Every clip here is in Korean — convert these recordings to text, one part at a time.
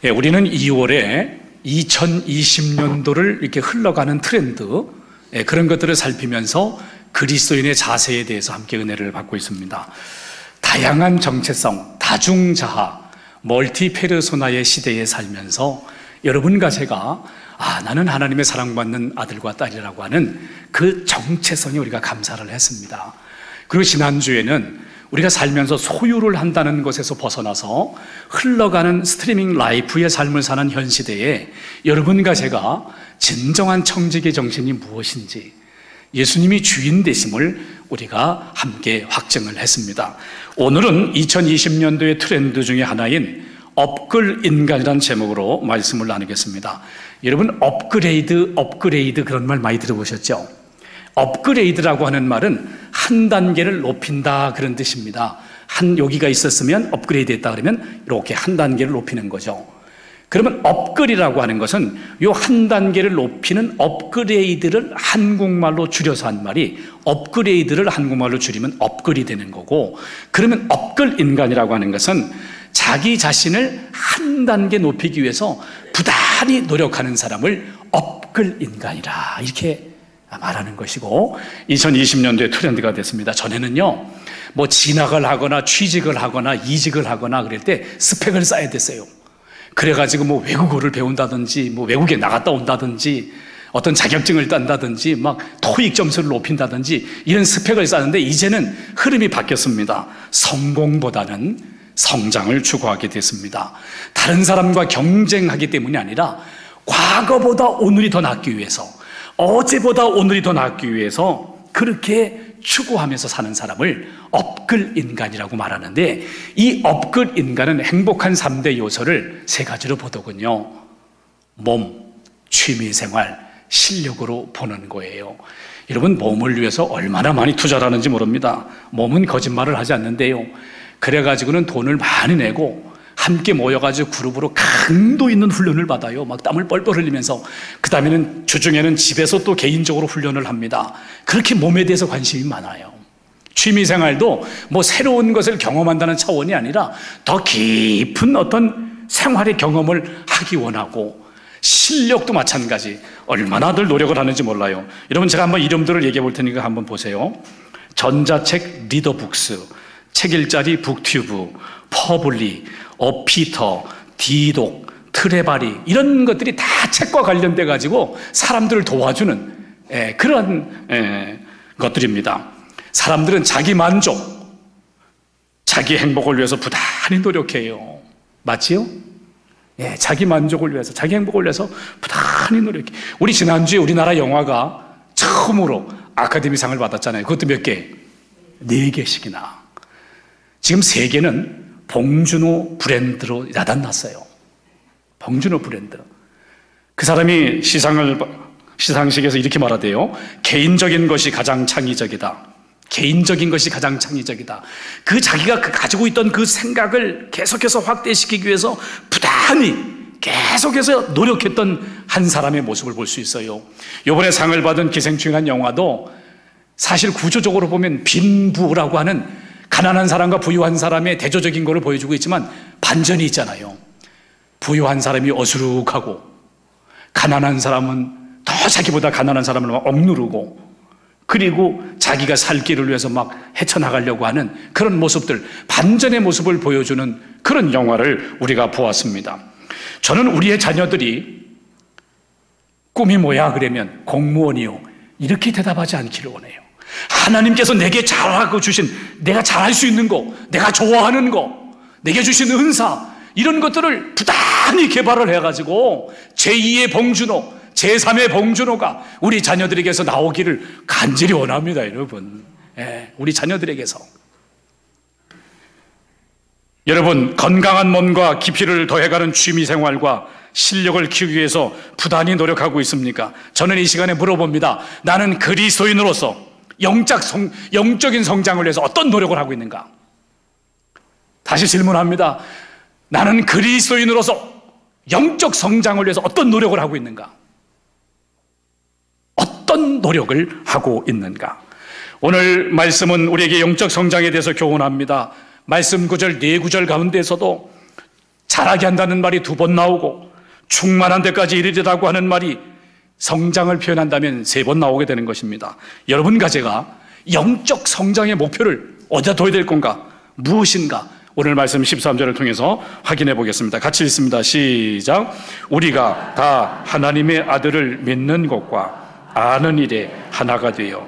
예, 우리는 2월에 2020년도를 이렇게 흘러가는 트렌드, 예, 그런 것들을 살피면서 그리스도인의 자세에 대해서 함께 은혜를 받고 있습니다. 다양한 정체성, 다중자아, 멀티페르소나의 시대에 살면서 여러분과 제가 나는 하나님의 사랑받는 아들과 딸이라고 하는 그 정체성에 우리가 감사를 했습니다. 그리고 지난주에는 우리가 살면서 소유를 한다는 것에서 벗어나서 흘러가는 스트리밍 라이프의 삶을 사는 현 시대에 여러분과 제가 진정한 청지기 정신이 무엇인지, 예수님이 주인 되심을 우리가 함께 확증을 했습니다. 오늘은 2020년도의 트렌드 중에 하나인 업글 인간이라는 제목으로 말씀을 나누겠습니다. 여러분, 업그레이드 그런 말 많이 들어보셨죠? 업그레이드라고 하는 말은 한 단계를 높인다 그런 뜻입니다. 여기가 있었으면 업그레이드 했다 그러면 이렇게 한 단계를 높이는 거죠. 그러면 업글이라고 하는 것은 이 한 단계를 높이는 업그레이드를 한국말로 줄여서 한 말이, 업그레이드를 한국말로 줄이면 업글이 되는 거고, 그러면 업글 인간이라고 하는 것은 자기 자신을 한 단계 높이기 위해서 부단히 노력하는 사람을 업글 인간이라 이렇게 말하는 것이고, 2020년도에 트렌드가 됐습니다. 전에는요, 뭐 진학을 하거나 취직을 하거나 이직을 하거나 그럴 때 스펙을 쌓아야 됐어요. 그래가지고 뭐 외국어를 배운다든지, 뭐 외국에 나갔다 온다든지, 어떤 자격증을 딴다든지, 막 토익 점수를 높인다든지 이런 스펙을 쌓는데, 이제는 흐름이 바뀌었습니다. 성공보다는 성장을 추구하게 됐습니다. 다른 사람과 경쟁하기 때문이 아니라 과거보다 오늘이 더 낫기 위해서, 어제보다 오늘이 더 낫기 위해서 그렇게 추구하면서 사는 사람을 업글 인간이라고 말하는데, 이 업글 인간은 행복한 3대 요소를 3가지로 보더군요. 몸, 취미생활, 실력으로 보는 거예요. 여러분, 몸을 위해서 얼마나 많이 투자를 하는지 모릅니다. 몸은 거짓말을 하지 않는데요, 그래가지고는 돈을 많이 내고 함께 모여가지고 그룹으로 강도 있는 훈련을 받아요. 막 땀을 뻘뻘 흘리면서. 그 다음에는 주중에는 집에서 또 개인적으로 훈련을 합니다. 그렇게 몸에 대해서 관심이 많아요. 취미생활도 뭐 새로운 것을 경험한다는 차원이 아니라 더 깊은 어떤 생활의 경험을 하기 원하고, 실력도 마찬가지. 얼마나들 노력을 하는지 몰라요. 여러분, 제가 한번 이름들을 얘기해 볼 테니까 한번 보세요. 전자책 리더북스, 책일자리 북튜브, 퍼블리, 어피터, 디독, 트레바리, 이런 것들이 다 책과 관련돼 가지고 사람들을 도와주는 그런 것들입니다. 사람들은 자기 만족, 자기 행복을 위해서 부단히 노력해요. 맞지요? 자기 만족을 위해서, 자기 행복을 위해서 부단히 노력해. 우리 지난주에 우리나라 영화가 처음으로 아카데미상을 받았잖아요. 그것도 몇 개? 4개씩이나. 지금 세계는 봉준호 브랜드로 야단났어요. 봉준호 브랜드. 그 사람이 시상식에서 이렇게 말하대요. 개인적인 것이 가장 창의적이다. 개인적인 것이 가장 창의적이다. 그 자기가 가지고 있던 그 생각을 계속해서 확대시키기 위해서 부단히 계속해서 노력했던 한 사람의 모습을 볼 수 있어요. 이번에 상을 받은 기생충이라는 영화도 사실 구조적으로 보면 빈부라고 하는 가난한 사람과 부유한 사람의 대조적인 것을 보여주고 있지만 반전이 있잖아요. 부유한 사람이 어수룩하고 가난한 사람은 더 자기보다 가난한 사람을 막 억누르고, 그리고 자기가 살 길을 위해서 막 헤쳐나가려고 하는 그런 모습들, 반전의 모습을 보여주는 그런 영화를 우리가 보았습니다. 저는 우리의 자녀들이 꿈이 뭐야 그러면 공무원이요, 이렇게 대답하지 않기를 원해요. 하나님께서 내게 잘하고 주신, 내가 잘할 수 있는 거, 내가 좋아하는 거, 내게 주신 은사, 이런 것들을 부단히 개발을 해가지고 제2의 봉준호, 제3의 봉준호가 우리 자녀들에게서 나오기를 간절히 원합니다. 여러분, 우리 자녀들에게서. 여러분, 건강한 몸과 깊이를 더해가는 취미생활과 실력을 키우기 위해서 부단히 노력하고 있습니까? 저는 이 시간에 물어봅니다. 나는 그리스도인으로서 영적인 성장을 위해서 어떤 노력을 하고 있는가? 다시 질문합니다. 나는 그리스도인으로서 영적 성장을 위해서 어떤 노력을 하고 있는가? 어떤 노력을 하고 있는가? 오늘 말씀은 우리에게 영적 성장에 대해서 교훈합니다. 말씀 구절, 4구절 가운데서도 자라게 한다는 말이 2번 나오고 충만한 데까지 이르리라고 하는 말이 성장을 표현한다면 3번 나오게 되는 것입니다. 여러분과 제가 영적 성장의 목표를 어디다 둬야 될 건가? 무엇인가? 오늘 말씀 13절을 통해서 확인해 보겠습니다. 같이 읽습니다. 시작. 우리가 다 하나님의 아들을 믿는 것과 아는 일에 하나가 되어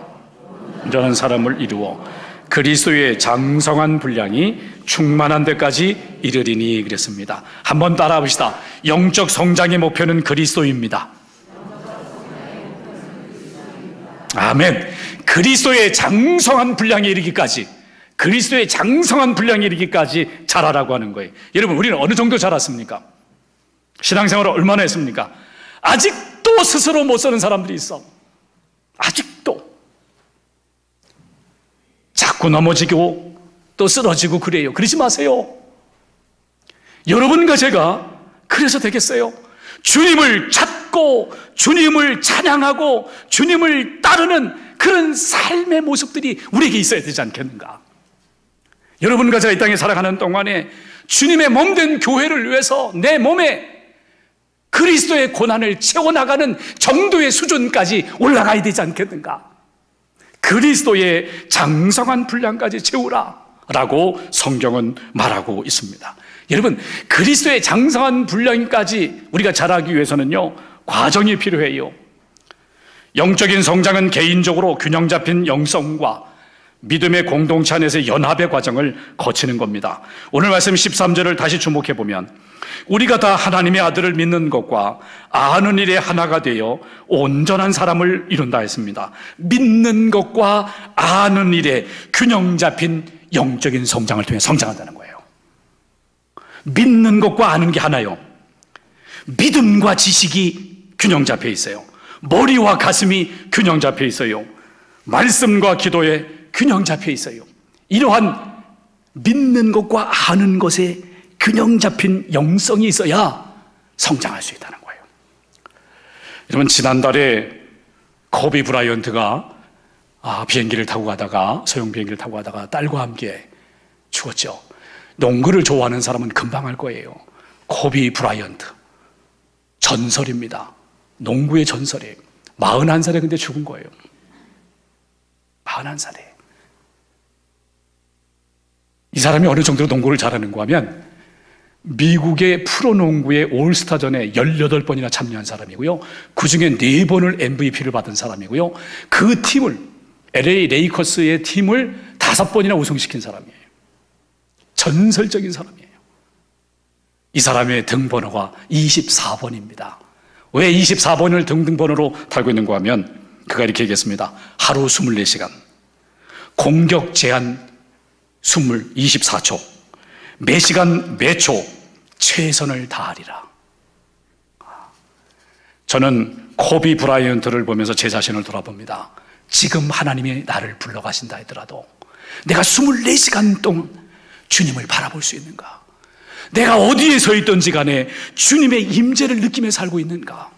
온전한 사람을 이루어 그리스도의 장성한 분량이 충만한 데까지 이르리니 그랬습니다. 한번 따라 봅시다. 영적 성장의 목표는 그리스도입니다. 아멘. 그리스도의 장성한 분량에 이르기까지, 그리스도의 장성한 분량에 이르기까지 자라라고 하는 거예요. 여러분, 우리는 어느 정도 자랐습니까? 신앙생활을 얼마나 했습니까? 아직도 스스로 못 서는 사람들이 있어. 아직도 자꾸 넘어지고 또 쓰러지고 그래요. 그러지 마세요. 여러분과 제가 그래서 되겠어요? 주님을 찾고 주님을 찬양하고 주님을 따르는 그런 삶의 모습들이 우리에게 있어야 되지 않겠는가? 여러분과 제가 이 땅에 살아가는 동안에 주님의 몸된 교회를 위해서 내 몸에 그리스도의 고난을 채워나가는 정도의 수준까지 올라가야 되지 않겠는가? 그리스도의 장성한 분량까지 채우라 라고 성경은 말하고 있습니다. 여러분, 그리스도의 장성한 분량까지 우리가 자라기 위해서는요, 과정이 필요해요. 영적인 성장은 개인적으로 균형 잡힌 영성과 믿음의 공동체 안에서의 연합의 과정을 거치는 겁니다. 오늘 말씀 13절을 다시 주목해 보면 우리가 다 하나님의 아들을 믿는 것과 아는 일에 하나가 되어 온전한 사람을 이룬다 했습니다. 믿는 것과 아는 일에 균형 잡힌 영적인 성장을 통해 성장한다는 거예요. 믿는 것과 아는 게 하나요. 믿음과 지식이 균형 잡혀 있어요. 머리와 가슴이 균형 잡혀 있어요. 말씀과 기도에 균형 잡혀 있어요. 이러한 믿는 것과 아는 것에 균형 잡힌 영성이 있어야 성장할 수 있다는 거예요. 여러분, 지난달에 코비 브라이언트가 비행기를 타고 가다가, 소형 비행기를 타고 가다가 딸과 함께 죽었죠. 농구를 좋아하는 사람은 금방 알 거예요. 코비 브라이언트, 전설입니다. 농구의 전설이에요. 41살에 근데 죽은 거예요. 41살에. 이 사람이 어느 정도로 농구를 잘하는가 하면 미국의 프로농구의 올스타전에 18번이나 참여한 사람이고요. 그중에 4번을 MVP를 받은 사람이고요. 그 팀을, LA 레이커스의 팀을 5번이나 우승시킨 사람이에요. 전설적인 사람이에요. 이 사람의 등번호가 24번입니다. 왜 24번을 등번호로 달고 있는가 하면 그가 이렇게 얘기했습니다. 하루 24시간, 공격 제한 24초, 매 시간 매초 최선을 다하리라. 저는 코비 브라이언트를 보면서 제 자신을 돌아봅니다. 지금 하나님이 나를 불러가신다 하더라도 내가 24시간 동안 주님을 바라볼 수 있는가? 내가 어디에 서 있든지 간에 주님의 임재를 느끼며 살고 있는가?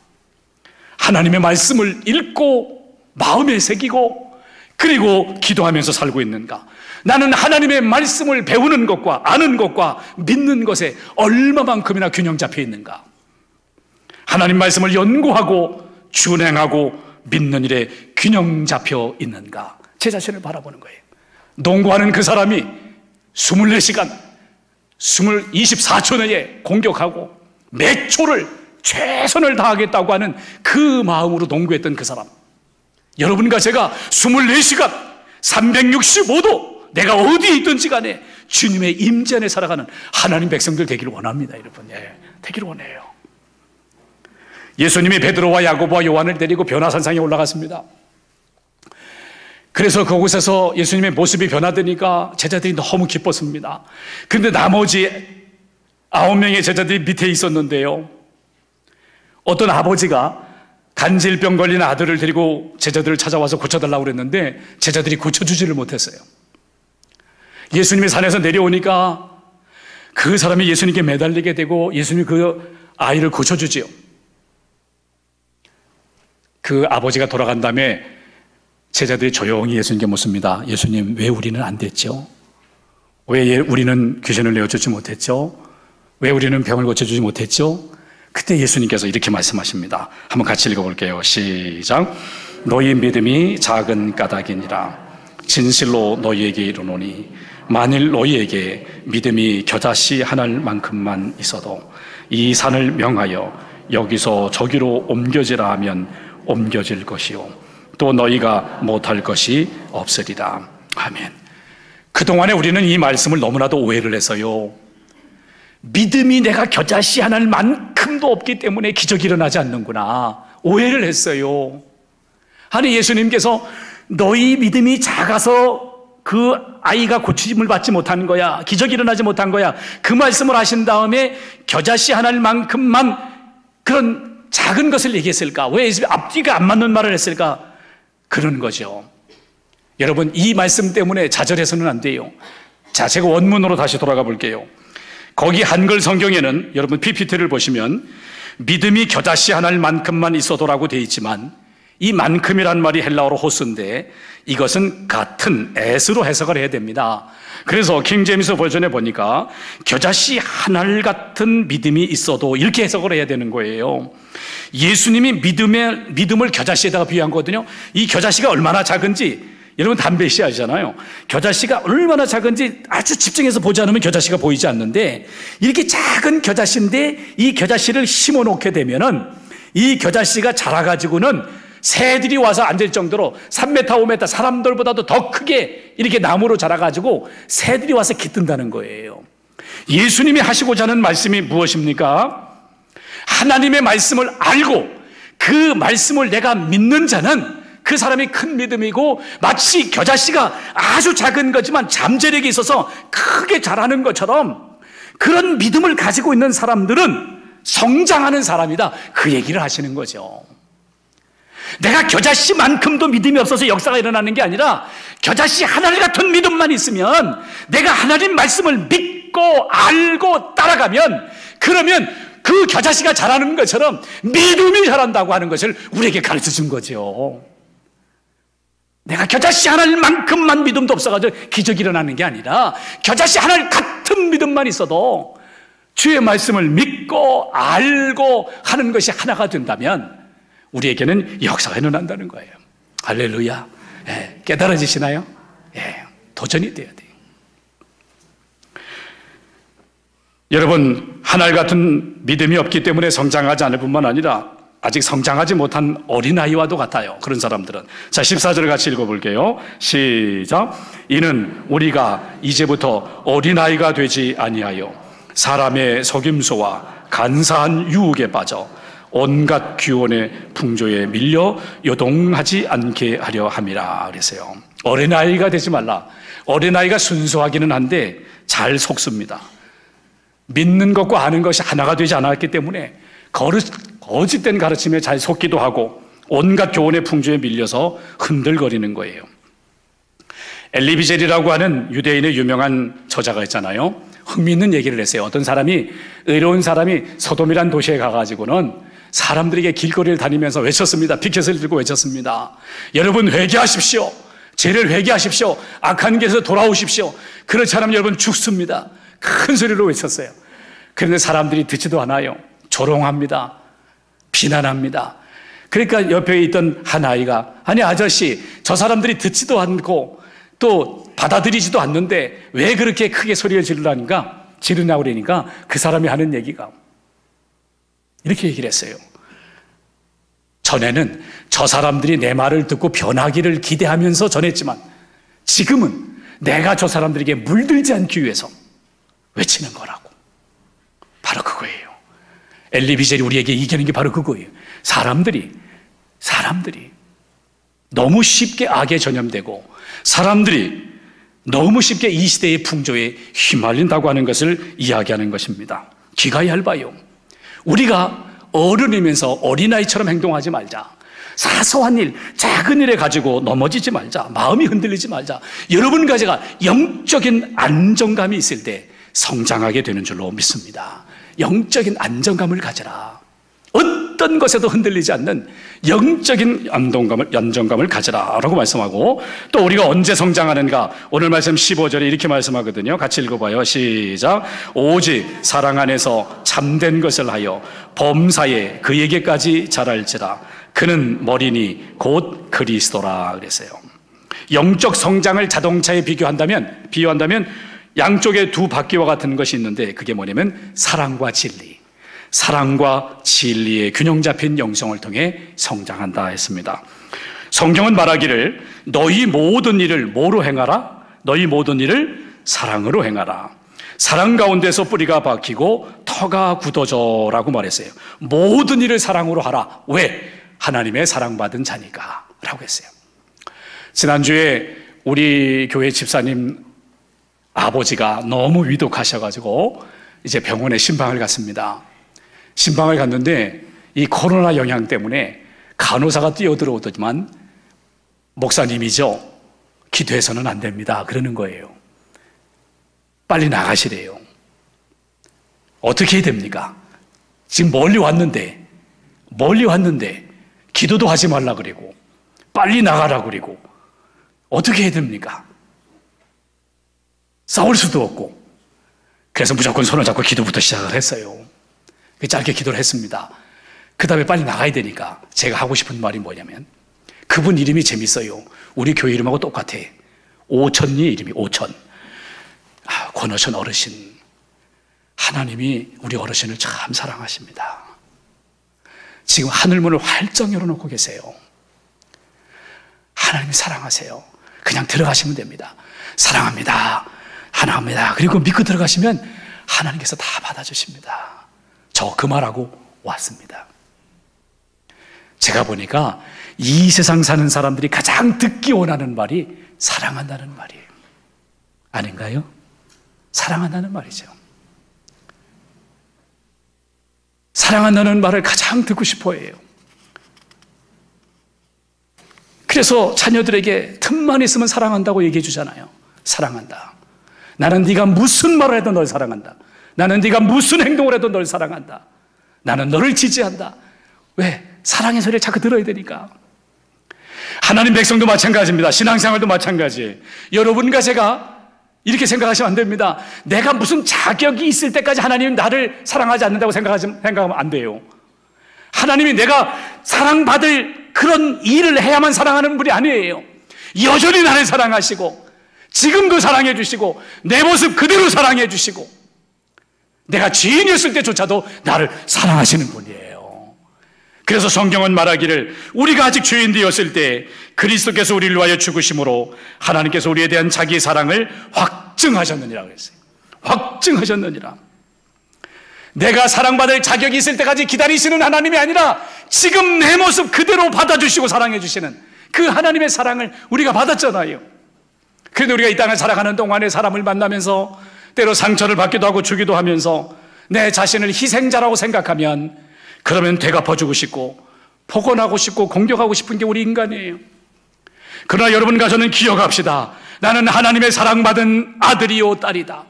하나님의 말씀을 읽고 마음에 새기고 그리고 기도하면서 살고 있는가? 나는 하나님의 말씀을 배우는 것과 아는 것과 믿는 것에 얼마만큼이나 균형 잡혀 있는가? 하나님 말씀을 연구하고 준행하고 믿는 일에 균형 잡혀 있는가? 제 자신을 바라보는 거예요. 농구하는 그 사람이 24시간 24초 내에 공격하고 매 초를 최선을 다하겠다고 하는 그 마음으로 농구했던 그 사람, 여러분과 제가 24시간 365도 내가 어디에 있든지 간에 주님의 임재 안에 살아가는 하나님 백성들 되기를 원합니다. 여러분, 되기를 원해요. 예수님이 베드로와 야고보와 요한을 데리고 변화산상에 올라갔습니다. 그래서 그곳에서 예수님의 모습이 변화되니까 제자들이 너무 기뻤습니다. 그런데 나머지 9명의 제자들이 밑에 있었는데요, 어떤 아버지가 간질병 걸린 아들을 데리고 제자들을 찾아와서 고쳐달라고 그랬는데 제자들이 고쳐주지를 못했어요. 예수님이 산에서 내려오니까 그 사람이 예수님께 매달리게 되고 예수님이 그 아이를 고쳐주지요. 그 아버지가 돌아간 다음에 제자들이 조용히 예수님께 묻습니다. 예수님, 왜 우리는 안 됐죠? 왜 우리는 귀신을 내어주지 못했죠? 왜 우리는 병을 고쳐주지 못했죠? 그때 예수님께서 이렇게 말씀하십니다. 한번 같이 읽어볼게요. 시작. 너희 믿음이 작은 까닭이니라. 진실로 너희에게 이르노니 만일 너희에게 믿음이 겨자씨 하나만큼만 있어도 이 산을 명하여 여기서 저기로 옮겨지라 하면 옮겨질 것이요 또 너희가 못할 것이 없으리라. 아멘. 그동안에 우리는 이 말씀을 너무나도 오해를 해서요, 믿음이 내가 겨자씨 하나만큼도 없기 때문에 기적이 일어나지 않는구나 오해를 했어요. 아니, 예수님께서 너희 믿음이 작아서 그 아이가 고침을 받지 못한 거야, 기적이 일어나지 못한 거야, 그 말씀을 하신 다음에 겨자씨 하나만큼만 그런 작은 것을 얘기했을까? 왜 앞뒤가 안 맞는 말을 했을까? 그런 거죠. 여러분, 이 말씀 때문에 좌절해서는 안 돼요. 자, 제가 원문으로 다시 돌아가 볼게요. 거기 한글 성경에는 여러분 PPT를 보시면 믿음이 겨자씨 하나만큼만 있어도라고 되어 있지만 이 만큼이란 말이 헬라어로 호스인데 이것은 같은 as로 해석을 해야 됩니다. 그래서 킹제임스 버전에 보니까 겨자씨 하나 같은 믿음이 있어도 이렇게 해석을 해야 되는 거예요. 예수님이 믿음을 겨자씨에다가 비유한 거거든요. 이 겨자씨가 얼마나 작은지 여러분 담배씨 아시잖아요. 겨자씨가 얼마나 작은지 아주 집중해서 보지 않으면 겨자씨가 보이지 않는데 이렇게 작은 겨자씨인데 이 겨자씨를 심어 놓게 되면은 이 겨자씨가 자라가지고는 새들이 와서 앉을 정도로 3m, 5m 사람들보다도 더 크게 이렇게 나무로 자라가지고 새들이 와서 깃든다는 거예요. 예수님이 하시고자 하는 말씀이 무엇입니까? 하나님의 말씀을 알고 그 말씀을 내가 믿는 자는 그 사람이 큰 믿음이고 마치 겨자씨가 아주 작은 거지만 잠재력이 있어서 크게 자라는 것처럼 그런 믿음을 가지고 있는 사람들은 성장하는 사람이다. 그 얘기를 하시는 거죠. 내가 겨자씨만큼도 믿음이 없어서 역사가 일어나는 게 아니라 겨자씨 하나 같은 믿음만 있으면 내가 하나님 말씀을 믿고 알고 따라가면 그러면 그 겨자씨가 자라는 것처럼 믿음이 자란다고 하는 것을 우리에게 가르쳐 준 거죠. 내가 겨자씨 하나만큼만 믿음도 없어가지고 기적이 일어나는 게 아니라 겨자씨 하나 같은 믿음만 있어도 주의 말씀을 믿고 알고 하는 것이 하나가 된다면 우리에게는 역사가 일어난다는 거예요. 할렐루야. 예, 깨달아지시나요? 예, 도전이 돼야 돼요. 여러분, 하늘 같은 믿음이 없기 때문에 성장하지 않을 뿐만 아니라 아직 성장하지 못한 어린아이와도 같아요. 그런 사람들은. 자, 14절을 같이 읽어볼게요. 시작. 이는 우리가 이제부터 어린아이가 되지 아니하여 사람의 속임수와 간사한 유혹에 빠져 온갖 귀원의 풍조에 밀려 요동하지 않게 하려 함이라 그랬어요. 어린아이가 되지 말라. 어린아이가 순수하기는 한데 잘 속습니다. 믿는 것과 아는 것이 하나가 되지 않았기 때문에 거짓된 가르침에 잘 속기도 하고 온갖 교훈의 풍조에 밀려서 흔들거리는 거예요. 엘리 비젤이라고 하는 유대인의 유명한 저자가 있잖아요. 흥미있는 얘기를 했어요. 어떤 사람이, 의로운 사람이 소돔이란 도시에 가가지고는 사람들에게 길거리를 다니면서 외쳤습니다. 피켓을 들고 외쳤습니다. 여러분 회개하십시오. 죄를 회개하십시오. 악한 길에서 돌아오십시오. 그렇지 않으면 여러분 죽습니다. 큰 소리로 외쳤어요. 그런데 사람들이 듣지도 않아요. 조롱합니다. 비난합니다. 그러니까 옆에 있던 한 아이가, 아니 아저씨, 저 사람들이 듣지도 않고 또 받아들이지도 않는데 왜 그렇게 크게 소리를 지르냐고 그러니까 그 사람이 하는 얘기가 이렇게 얘기를 했어요. 전에는 저 사람들이 내 말을 듣고 변하기를 기대하면서 전했지만 지금은 내가 저 사람들에게 물들지 않기 위해서 외치는 거라고. 바로 그거예요. 엘리 비젤이 우리에게 이기는 게 바로 그거예요. 사람들이 너무 쉽게 악에 전염되고 사람들이 너무 쉽게 이 시대의 풍조에 휘말린다고 하는 것을 이야기하는 것입니다. 귀가 얇아요. 우리가 어른이면서 어린아이처럼 행동하지 말자. 사소한 일, 작은 일에 가지고 넘어지지 말자. 마음이 흔들리지 말자. 여러분과 제가 영적인 안정감이 있을 때 성장하게 되는 줄로 믿습니다. 영적인 안정감을 가져라. 어떤 어떤 것에도 흔들리지 않는 영적인 안정감을 가지라라고 말씀하고, 또 우리가 언제 성장하는가, 오늘 말씀 15절에 이렇게 말씀하거든요. 같이 읽어봐요. 시작. 오직 사랑 안에서 참된 것을 하여 범사에 그에게까지 자랄지라. 그는 머리니 곧 그리스도라 그랬어요. 영적 성장을 자동차에 비유한다면 양쪽에 두 바퀴와 같은 것이 있는데, 그게 뭐냐면 사랑과 진리, 사랑과 진리의 균형 잡힌 영성을 통해 성장한다 했습니다. 성경은 말하기를 너희 모든 일을 뭐로 행하라? 너희 모든 일을 사랑으로 행하라. 사랑 가운데서 뿌리가 박히고 터가 굳어져라고 말했어요. 모든 일을 사랑으로 하라. 왜? 하나님의 사랑받은 자니까 라고 했어요. 지난주에 우리 교회 집사님 아버지가 너무 위독하셔가지고 이제 병원에 신방을 갔습니다. 신방을 갔는데 이 코로나 영향 때문에 간호사가 뛰어들어오더니만 목사님이죠, 기도해서는 안 됩니다 그러는 거예요. 빨리 나가시래요. 어떻게 해야 됩니까? 지금 멀리 왔는데 기도도 하지 말라 그러고 빨리 나가라 그러고 어떻게 해야 됩니까? 싸울 수도 없고. 그래서 무조건 손을 잡고 기도부터 시작을 했어요. 짧게 기도를 했습니다. 그 다음에 빨리 나가야 되니까 제가 하고 싶은 말이 뭐냐면, 그분 이름이 재밌어요. 우리 교회 이름하고 똑같아. 오천리 이름이 오천. 권오천 어르신. 하나님이 우리 어르신을 참 사랑하십니다. 지금 하늘문을 활짝 열어놓고 계세요. 하나님이 사랑하세요. 그냥 들어가시면 됩니다. 사랑합니다, 하나합니다. 그리고 믿고 들어가시면 하나님께서 다 받아주십니다. 저 그 말하고 왔습니다. 제가 보니까 이 세상 사는 사람들이 가장 듣기 원하는 말이 사랑한다는 말이에요. 아닌가요? 사랑한다는 말이죠. 사랑한다는 말을 가장 듣고 싶어 해요. 그래서 자녀들에게 틈만 있으면 사랑한다고 얘기해 주잖아요. 사랑한다. 나는 네가 무슨 말을 해도 널 사랑한다. 나는 네가 무슨 행동을 해도 널 사랑한다. 나는 너를 지지한다. 왜? 사랑의 소리를 자꾸 들어야 되니까. 하나님 백성도 마찬가지입니다. 신앙생활도 마찬가지예요. 여러분과 제가 이렇게 생각하시면 안 됩니다. 내가 무슨 자격이 있을 때까지 하나님은 나를 사랑하지 않는다고 생각하면 안 돼요. 하나님이 내가 사랑받을 그런 일을 해야만 사랑하는 분이 아니에요. 여전히 나를 사랑하시고 지금도 사랑해 주시고 내 모습 그대로 사랑해 주시고 내가 죄인이었을 때조차도 나를 사랑하시는 분이에요. 그래서 성경은 말하기를 우리가 아직 죄인 되었을 때 그리스도께서 우리를 위하여 죽으심으로 하나님께서 우리에 대한 자기의 사랑을 확증하셨느니라 그랬어요. 확증하셨느니라. 내가 사랑받을 자격이 있을 때까지 기다리시는 하나님이 아니라 지금 내 모습 그대로 받아주시고 사랑해 주시는 그 하나님의 사랑을 우리가 받았잖아요. 그런데 우리가 이 땅을 살아가는 동안에 사람을 만나면서 때로 상처를 받기도 하고 주기도 하면서 내 자신을 희생자라고 생각하면 그러면 되갚아주고 싶고 복원하고 싶고 공격하고 싶은 게 우리 인간이에요. 그러나 여러분과 저는 기억합시다. 나는 하나님의 사랑받은 아들이요 딸이다.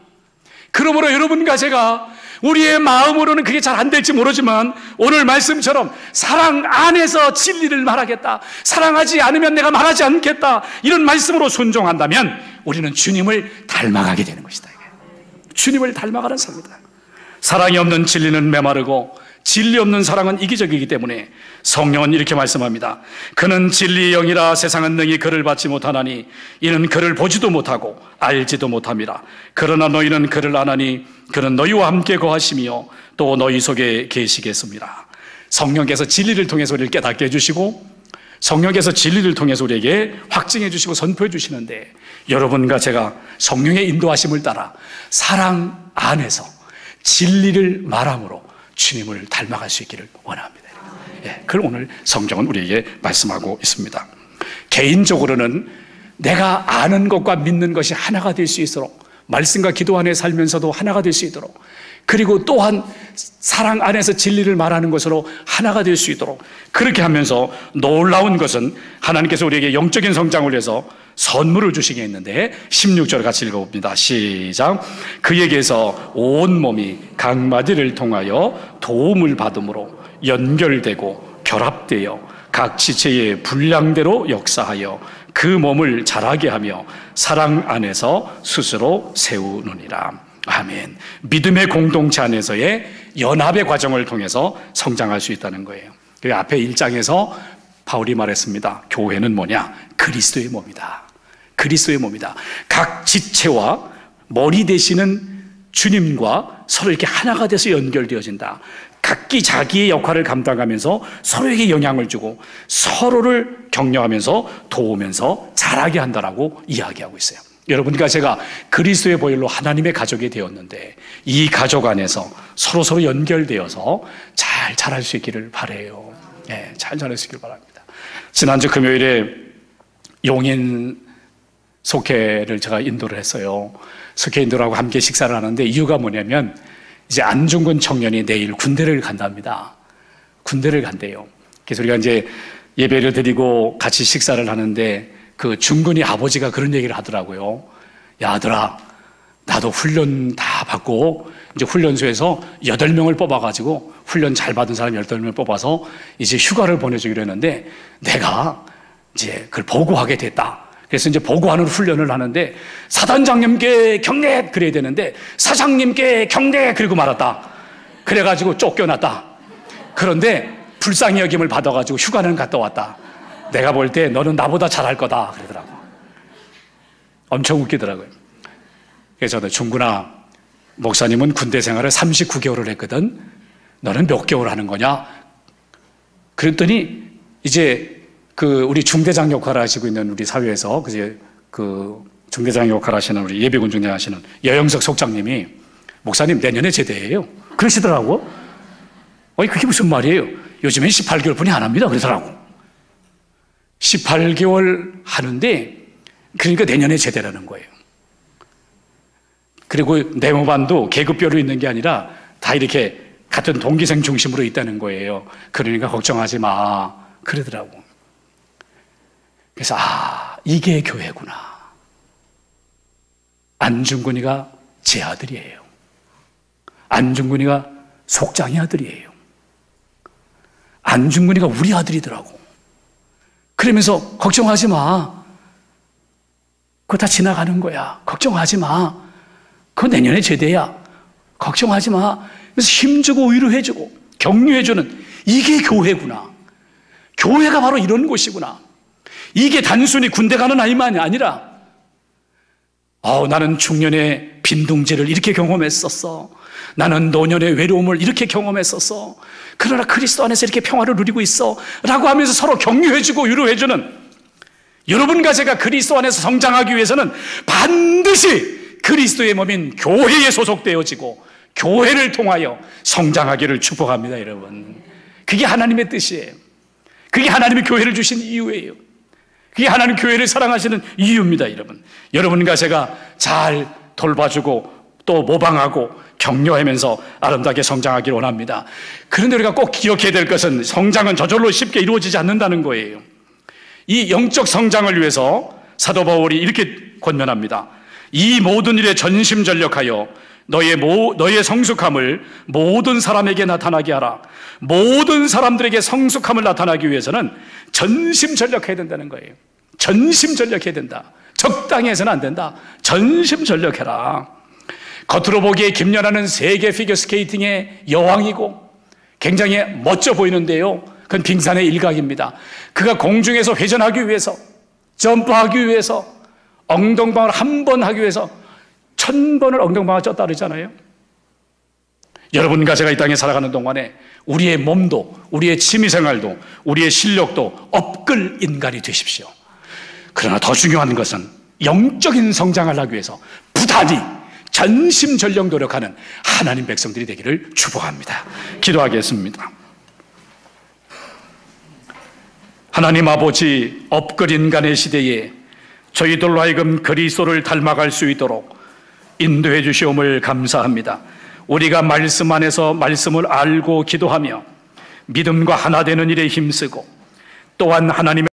그러므로 여러분과 제가 우리의 마음으로는 그게 잘 안 될지 모르지만 오늘 말씀처럼 사랑 안에서 진리를 말하겠다, 사랑하지 않으면 내가 말하지 않겠다, 이런 말씀으로 순종한다면 우리는 주님을 닮아가게 되는 것이다. 주님을 닮아가는 삶이다. 사랑이 없는 진리는 메마르고 진리 없는 사랑은 이기적이기 때문에 성령은 이렇게 말씀합니다. 그는 진리의 영이라 세상은 능히 그를 받지 못하나니 이는 그를 보지도 못하고 알지도 못함이라. 그러나 너희는 그를 아나니 그는 너희와 함께 거하시며 또 너희 속에 계시겠습니다. 성령께서 진리를 통해서 우리를 깨닫게 해주시고 성령께서 진리를 통해서 우리에게 확증해 주시고 선포해 주시는데, 여러분과 제가 성령의 인도하심을 따라 사랑 안에서 진리를 말함으로 주님을 닮아갈 수 있기를 원합니다. 그걸 오늘 성경은 우리에게 말씀하고 있습니다. 개인적으로는 내가 아는 것과 믿는 것이 하나가 될 수 있도록, 말씀과 기도 안에 살면서도 하나가 될 수 있도록 그리고 또한 사랑 안에서 진리를 말하는 것으로 하나가 될 수 있도록, 그렇게 하면서 놀라운 것은 하나님께서 우리에게 영적인 성장을 위해서 선물을 주시게 했는데 16절 같이 읽어봅니다. 시작. 그에게서 온 몸이 각 마디를 통하여 도움을 받음으로 연결되고 결합되어 각 지체의 분량대로 역사하여 그 몸을 자라게 하며 사랑 안에서 스스로 세우느니라. 아멘. 믿음의 공동체 안에서의 연합의 과정을 통해서 성장할 수 있다는 거예요. 그 앞에 1장에서 바울이 말했습니다. 교회는 뭐냐? 그리스도의 몸이다. 그리스도의 몸이다. 각 지체와 머리 되시는 주님과 서로 이렇게 하나가 돼서 연결되어진다. 각기 자기의 역할을 감당하면서 서로에게 영향을 주고 서로를 격려하면서 도우면서 자라게 한다라고 이야기하고 있어요. 여러분과 제가 그리스도의 보혈로 하나님의 가족이 되었는데 이 가족 안에서 서로 연결되어서 잘 자랄 수 있기를 바라요. 네, 잘 자랄 수 있기를 바랍니다. 지난주 금요일에 용인 속회를 제가 인도를 했어요. 속회 인도라고 함께 식사를 하는데 이유가 뭐냐면 이제 안중근 청년이 내일 군대를 간답니다. 군대를 간대요. 그래서 우리가 이제 예배를 드리고 같이 식사를 하는데 그 중근이 아버지가 그런 얘기를 하더라고요. 야, 아들아, 나도 훈련 다 받고 이제 훈련소에서 8명을 뽑아가지고 훈련 잘 받은 사람 8명을 뽑아서 이제 휴가를 보내주기로 했는데 내가 이제 그걸 보고하게 됐다. 그래서 이제 보고하는 훈련을 하는데 사단장님께 경례 그래야 되는데 사장님께 경례 그리고 말았다. 그래가지고 쫓겨났다. 그런데 불쌍히 여김을 받아가지고 휴가는 갔다 왔다. 내가 볼 때 너는 나보다 잘할 거다 그러더라고. 엄청 웃기더라고요. 그래서 저는 중구나 목사님은 군대 생활을 39개월을 했거든. 너는 몇 개월 하는 거냐? 그랬더니 이제 그 우리 중대장 역할을 하시고 있는 우리 사회에서 그 중대장 역할 하시는 우리 예비군 중대장 하시는 여영석 속장님이 목사님 내년에 제대해요. 그러시더라고. 그게 무슨 말이에요? 요즘엔 18개월 뿐이 안 합니다. 그러더라고. 18개월 하는데 그러니까 내년에 제대라는 거예요. 그리고 네모반도 계급별로 있는 게 아니라 다 이렇게 같은 동기생 중심으로 있다는 거예요. 그러니까 걱정하지 마 그러더라고. 그래서 이게 교회구나. 안중근이가 제 아들이에요. 안중근이가 속장의 아들이에요. 안중근이가 우리 아들이더라고. 그러면서 걱정하지 마. 그거 다 지나가는 거야. 걱정하지 마. 그거 내년에 제대야. 걱정하지 마. 그래서 힘주고 위로해주고 격려해주는 이게 교회구나. 교회가 바로 이런 곳이구나. 이게 단순히 군대 가는 아이만이 아니라 나는 중년의 빈둥지를 이렇게 경험했었어. 나는 노년의 외로움을 이렇게 경험했었어. 그러나 그리스도 안에서 이렇게 평화를 누리고 있어 라고 하면서 서로 격려해주고 위로해주는, 여러분과 제가 그리스도 안에서 성장하기 위해서는 반드시 그리스도의 몸인 교회에 소속되어지고 교회를 통하여 성장하기를 축복합니다. 여러분, 그게 하나님의 뜻이에요. 그게 하나님이 교회를 주신 이유예요. 그게 하나님 교회를 사랑하시는 이유입니다. 여러분과 제가 잘 돌봐주고 또 모방하고 격려하면서 아름답게 성장하기를 원합니다. 그런데 우리가 꼭 기억해야 될 것은 성장은 저절로 쉽게 이루어지지 않는다는 거예요. 이 영적 성장을 위해서 사도 바울이 이렇게 권면합니다. 이 모든 일에 전심전력하여 너의 성숙함을 모든 사람에게 나타나게 하라. 모든 사람들에게 성숙함을 나타나기 위해서는 전심전력해야 된다는 거예요. 전심전력해야 된다. 적당히 해서는 안 된다. 전심전력해라. 겉으로 보기에 김연아는 세계 피겨스케이팅의 여왕이고 굉장히 멋져 보이는데요, 그건 빙산의 일각입니다. 그가 공중에서 회전하기 위해서, 점프하기 위해서, 엉덩방을 한 번 하기 위해서 1000번을 엉덩방을 쪘다 그러잖아요. 여러분과 제가 이 땅에 살아가는 동안에 우리의 몸도, 우리의 취미생활도, 우리의 실력도 업글 인간이 되십시오. 그러나 더 중요한 것은 영적인 성장을 하기 위해서 부단히 전심전력 노력하는 하나님 백성들이 되기를 축복합니다. 기도하겠습니다. 하나님 아버지, 업글 인간의 시대에 저희들로 하여금 그리스도를 닮아갈 수 있도록 인도해 주시옵을 감사합니다. 우리가 말씀 안에서 말씀을 알고 기도하며 믿음과 하나 되는 일에 힘쓰고 또한 하나님의